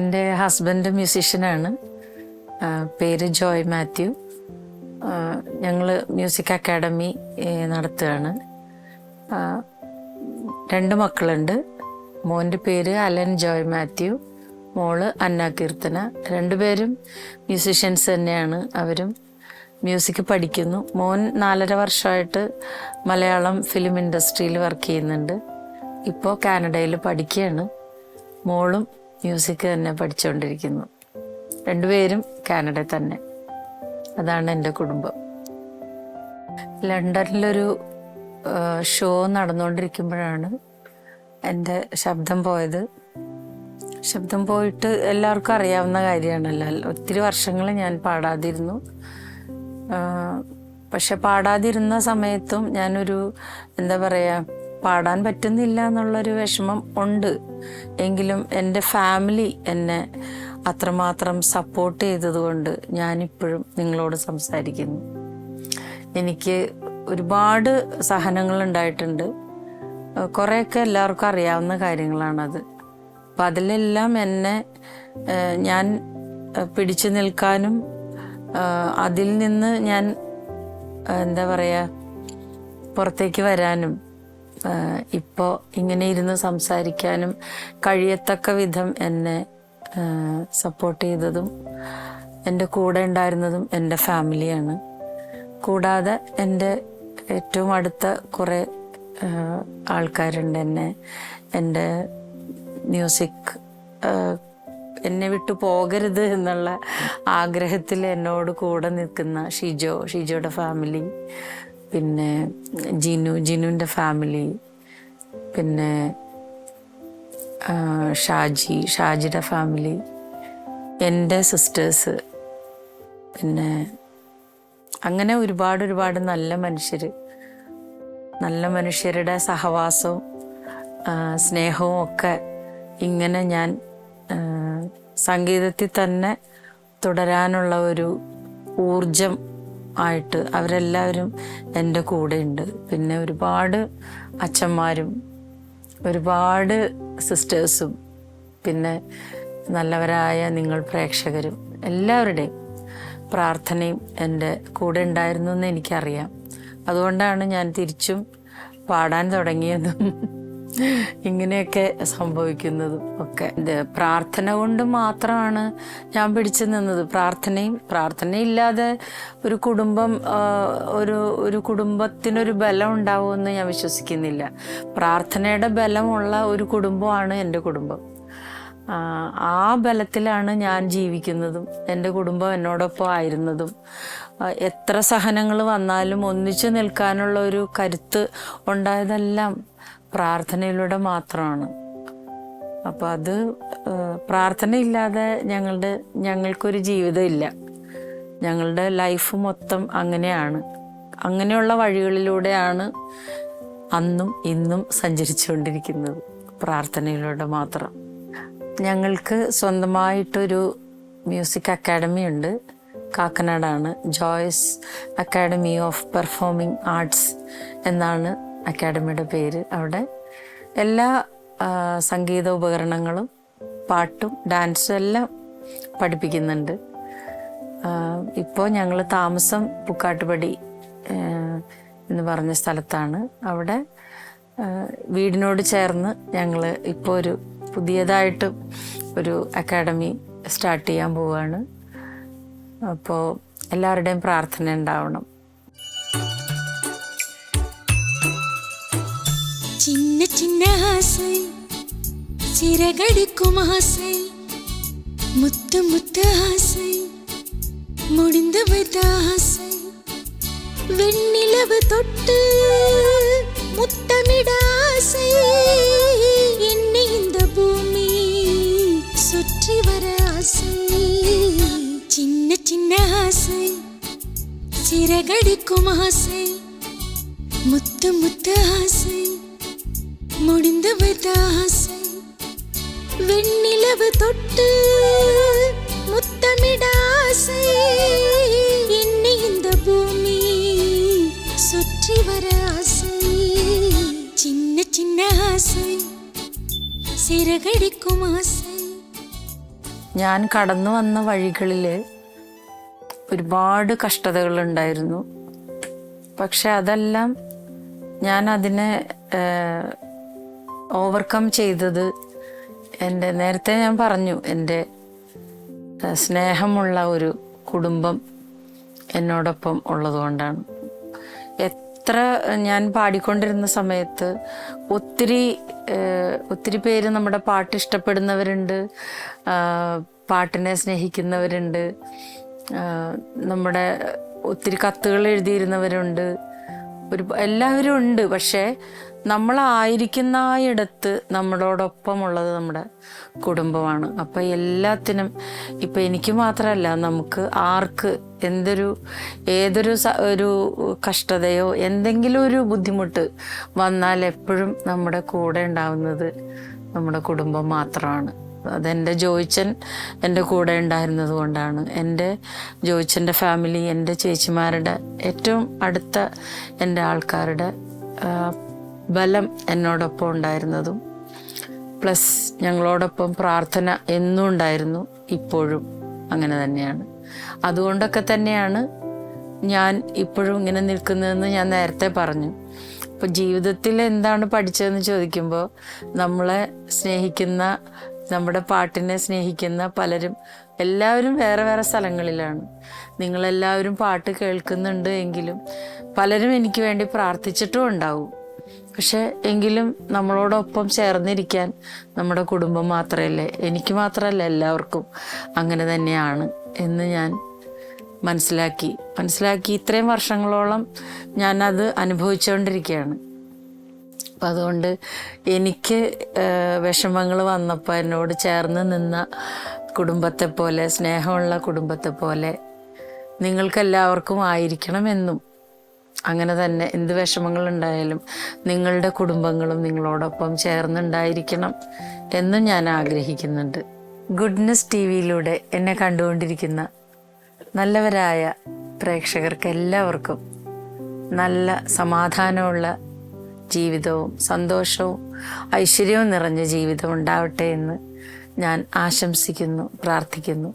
എൻ്റെ ഹസ്ബൻഡ് മ്യൂസീഷ്യനാണ്. പേര് ജോയ് മാത്യു. ഞങ്ങൾ മ്യൂസിക് അക്കാഡമി നടത്തുകയാണ്. 2 മക്കളുണ്ട്. മോൻ്റെ പേര് അലൻ ജോയ് മാത്യു, മോള് അന്ന കീർത്തന. 2 പേരും മ്യൂസീഷ്യൻസ് തന്നെയാണ്. അവരും മ്യൂസിക് പഠിക്കുന്നു. മോൻ 4.5 വർഷമായിട്ട് മലയാളം ഫിലിം ഇൻഡസ്ട്രിയിൽ വർക്ക് ചെയ്യുന്നുണ്ട്. ഇപ്പോൾ കാനഡയിൽ പഠിക്കുകയാണ്. മോളും മ്യൂസിക് തന്നെ പഠിച്ചുകൊണ്ടിരിക്കുന്നു. 2 പേരും കാനഡയിൽ തന്നെ. അതാണ് എൻ്റെ കുടുംബം. ലണ്ടനിലൊരു ഷോ നടന്നുകൊണ്ടിരിക്കുമ്പോഴാണ് എൻ്റെ ശബ്ദം പോയത്. ശബ്ദം പോയിട്ട് എല്ലാവർക്കും അറിയാവുന്ന കാര്യമാണല്ലോ. ഒത്തിരി വർഷങ്ങൾ ഞാൻ പാടാതിരുന്നു. പക്ഷെ പാടാതിരുന്ന സമയത്തും ഞാനൊരു എന്താ പറയുക, പാടാൻ പറ്റുന്നില്ല എന്നുള്ളൊരു വിഷമം ഉണ്ട്. എങ്കിലും എൻ്റെ ഫാമിലി എന്നെ അത്രമാത്രം സപ്പോർട്ട് ചെയ്തതുകൊണ്ട് ഞാനിപ്പോഴും നിങ്ങളോട് സംസാരിക്കുന്നു. എനിക്ക് ഒരുപാട് സഹനങ്ങൾ ഉണ്ടായിട്ടുണ്ട്. കുറേയൊക്കെ എല്ലാവർക്കും അറിയാവുന്ന കാര്യങ്ങളാണത്. അപ്പം അതിലെല്ലാം എന്നെ ഞാൻ പിടിച്ചു നിൽക്കാനും അതിൽ നിന്ന് ഞാൻ എന്താ പറയുക പുറത്തേക്ക് വരാനും ഇപ്പോൾ ഇങ്ങനെ ഇരുന്ന് സംസാരിക്കാനും കഴിയത്തക്ക വിധം എന്നെ സപ്പോർട്ട് ചെയ്തതും എൻ്റെ കൂടെ ഉണ്ടായിരുന്നതും എൻ്റെ ഫാമിലിയാണ്. കൂടാതെ എൻ്റെ ഏറ്റവും അടുത്ത കുറേ ആൾക്കാരുണ്ട്. എൻ്റെ മ്യൂസിക് എന്നെ വിട്ടു പോകരുത് എന്നുള്ള ആഗ്രഹത്തിൽ എന്നോട് കൂടെ നിൽക്കുന്ന ഷിജോയുടെ ഫാമിലി, പിന്നെ ജിനുവിൻ്റെ ഫാമിലി, പിന്നെ ഷാജിയുടെ ഫാമിലി, എൻ്റെ സിസ്റ്റേഴ്സ്, പിന്നെ അങ്ങനെ ഒരുപാട് നല്ല മനുഷ്യരുടെ സഹവാസവും സ്നേഹവും ഒക്കെ ഇങ്ങനെ ഞാൻ സംഗീതത്തിൽ തന്നെ തുടരാനുള്ള ഒരു ഊർജം ആയിട്ട് അവരെല്ലാവരും എൻ്റെ കൂടെയുണ്ട്. പിന്നെ ഒരുപാട് അച്ഛന്മാരും ഒരുപാട് സിസ്റ്റേഴ്സും പിന്നെ നല്ലവരായ നിങ്ങൾ പ്രേക്ഷകരും എല്ലാവരുടെയും പ്രാർത്ഥനയും എൻ്റെ കൂടെ ഉണ്ടായിരുന്നു എന്ന് എനിക്കറിയാം. അതുകൊണ്ടാണ് ഞാൻ തിരിച്ചും പാടാൻ തുടങ്ങിയതും ഇങ്ങനെയൊക്കെ സംഭവിക്കുന്നതും ഒക്കെ. പ്രാർത്ഥന കൊണ്ട് മാത്രമാണ് ഞാൻ പിടിച്ചു നിന്നത്. പ്രാർത്ഥനയില്ലാതെ ഒരു കുടുംബം ഒരു കുടുംബത്തിനൊരു ബലം ഉണ്ടാവുമെന്ന് ഞാൻ വിശ്വസിക്കുന്നില്ല. പ്രാർത്ഥനയുടെ ബലമുള്ള ഒരു കുടുംബമാണ് എൻ്റെ കുടുംബം. ആ ബലത്തിലാണ് ഞാൻ ജീവിക്കുന്നതും എൻ്റെ കുടുംബം എന്നോടൊപ്പം ആയിരുന്നതും. എത്ര സഹനങ്ങൾ വന്നാലും ഒന്നിച്ചു നിൽക്കാനുള്ള ഒരു കരുത്ത് ഉണ്ടായതെല്ലാം പ്രാർത്ഥനയിലൂടെ മാത്രമാണ്. അപ്പോൾ അത് പ്രാർത്ഥനയില്ലാതെ ഞങ്ങൾക്കൊരു ജീവിതമില്ല. ഞങ്ങളുടെ ലൈഫ് മൊത്തം അങ്ങനെയാണ്. അങ്ങനെയുള്ള വഴികളിലൂടെയാണ് അന്നും ഇന്നും സഞ്ചരിച്ചുകൊണ്ടിരിക്കുന്നത്, പ്രാർത്ഥനയിലൂടെ മാത്രം. ഞങ്ങൾക്ക് സ്വന്തമായിട്ടൊരു മ്യൂസിക് അക്കാഡമി ഉണ്ട്. കാക്കനാടാണ്. Joyce academy of performing arts എന്നാണ് അക്കാഡമിയുടെ പേര്. അവിടെ എല്ലാ സംഗീത ഉപകരണങ്ങളും പാട്ടും ഡാൻസും എല്ലാം പഠിപ്പിക്കുന്നുണ്ട്. ഇപ്പോൾ ഞങ്ങൾ താമസം പുക്കാട്ടുപടി എന്ന് പറഞ്ഞ സ്ഥലത്താണ്. അവിടെ വീടിനോട് ചേർന്ന് ഞങ്ങൾ ഇപ്പോൾ ഒരു പുതിയതായിട്ട് ഒരു അക്കാഡമി സ്റ്റാർട്ട് ചെയ്യാൻ പോവുകയാണ്. അപ്പോൾ എല്ലാവരുടെയും പ്രാർത്ഥന ഉണ്ടാവണം. சின்ன சின்ன ஆசை, சிறகடிக்கும் ஆசை, முத்து முத்து ஆசை, முடிந்து வைத்த ஆசை, வெண்ணிலவு தொட்டு முத்தமிட ஆசை, என்னை இந்த பூமி சுற்றி வர ஆசை. சின்ன சின்ன ஆசை, சிறகடிக்கும் ஆசை, முத்து முத்து ஆசை, முடிந்து வைத்த ஆசை, வெண்ணிலவு தொட்டு முத்தமிட ஆசை, என்னை இந்த பூமி சுற்றி வர ஆசை. சின்ன சின்ன ஆசை, சிறகடிக்கும் ஆசை. ഞാൻ കടന്നു വന്ന വഴികളിൽ ഒരുപാട് കഷ്ടതകളുണ്ടായിരുന്നു. പക്ഷെ അതെല്ലാം ഞാൻ അതിനെ ഓവർകം ചെയ്തത് നേരത്തെ ഞാൻ പറഞ്ഞു, എൻ്റെ സ്നേഹമുള്ള ഒരു കുടുംബം എന്നോടൊപ്പം ഉള്ളതുകൊണ്ടാണ്. എത്ര ഞാൻ പാടിക്കൊണ്ടിരുന്ന സമയത്ത് ഒത്തിരി പേര് നമ്മുടെ പാട്ട് ഇഷ്ടപ്പെടുന്നവരുണ്ട്, പാട്ടിനെ സ്നേഹിക്കുന്നവരുണ്ട്, നമ്മുടെ ഒത്തിരി കത്തുകൾ എഴുതിയിരുന്നവരുണ്ട്, എല്ലാവരും ഉണ്ട്. പക്ഷേ നമ്മളായിരിക്കുന്ന ആ ഇടത്ത് നമ്മളോടൊപ്പമുള്ളത് നമ്മുടെ കുടുംബമാണ്. അപ്പം എല്ലാത്തിനും ഇപ്പം എനിക്ക് മാത്രമല്ല, നമുക്ക് ആർക്ക് ഏതൊരു കഷ്ടതയോ എന്തെങ്കിലും ഒരു ബുദ്ധിമുട്ട് വന്നാൽ എപ്പോഴും നമ്മുടെ കൂടെ ഉണ്ടാവുന്നത് നമ്മുടെ കുടുംബം മാത്രമാണ്. അതെൻ്റെ ജോയിച്ചൻ എൻ്റെ കൂടെ ഉണ്ടായിരുന്നത് കൊണ്ടാണ്. എൻ്റെ ജോയിച്ചൻ്റെ ഫാമിലി, എൻ്റെ ചേച്ചിമാരുടെ ഏറ്റവും അടുത്ത എൻ്റെ ആൾക്കാരുടെ ബലം എന്നോടൊപ്പം ഉണ്ടായിരുന്നതും, പ്ലസ് ഞങ്ങളോടൊപ്പം പ്രാർത്ഥന എന്നും ഉണ്ടായിരുന്നു, ഇപ്പോഴും അങ്ങനെ തന്നെയാണ്. അതുകൊണ്ടൊക്കെ തന്നെയാണ് ഞാൻ ഇപ്പോഴും ഇങ്ങനെ നിൽക്കുന്നതെന്ന് ഞാൻ നേരത്തെ പറഞ്ഞു. അപ്പോൾ ജീവിതത്തിൽ എന്താണ് പഠിച്ചതെന്ന് ചോദിക്കുമ്പോൾ, നമ്മളെ സ്നേഹിക്കുന്ന, നമ്മുടെ പാട്ടിനെ സ്നേഹിക്കുന്ന എല്ലാവരും വേറെ വേറെ സ്ഥലങ്ങളിലാണ്. നിങ്ങളെല്ലാവരും പാട്ട് കേൾക്കുന്നുണ്ട് എങ്കിലും പലരും എനിക്ക് വേണ്ടി പ്രാർത്ഥിച്ചിട്ടും ഉണ്ടാവും. പക്ഷെ എങ്കിലും നമ്മളോടൊപ്പം ചേർന്നിരിക്കാൻ നമ്മുടെ കുടുംബം മാത്രമല്ലേ, എനിക്ക് മാത്രമല്ല എല്ലാവർക്കും അങ്ങനെ തന്നെയാണ് എന്ന് ഞാൻ മനസ്സിലാക്കി ഇത്രയും വർഷങ്ങളോളം ഞാനത് അനുഭവിച്ചുകൊണ്ടിരിക്കുകയാണ്. അപ്പം അതുകൊണ്ട് എനിക്ക് വിഷമങ്ങൾ വന്നപ്പോൾ എന്നോട് ചേർന്ന് നിന്ന കുടുംബത്തെ പോലെ, സ്നേഹമുള്ള കുടുംബത്തെ പോലെ നിങ്ങൾക്കെല്ലാവർക്കും ആയിരിക്കണമെന്നും, അങ്ങനെ തന്നെ എന്ത് വിഷമങ്ങളുണ്ടായാലും നിങ്ങളുടെ കുടുംബങ്ങളും നിങ്ങളോടൊപ്പം ചേർന്നുണ്ടായിരിക്കണം എന്നും ഞാൻ ആഗ്രഹിക്കുന്നുണ്ട്. ഗുഡ്നെസ് TV-യിലൂടെ എന്നെ കണ്ടുകൊണ്ടിരിക്കുന്ന നല്ലവരായ പ്രേക്ഷകർക്ക് എല്ലാവർക്കും നല്ല സമാധാനമുള്ള ജീവിതവും സന്തോഷവും ഐശ്വര്യവും നിറഞ്ഞ ജീവിതം ഉണ്ടാവട്ടെ എന്ന് ഞാൻ ആശംസിക്കുന്നു, പ്രാർത്ഥിക്കുന്നു.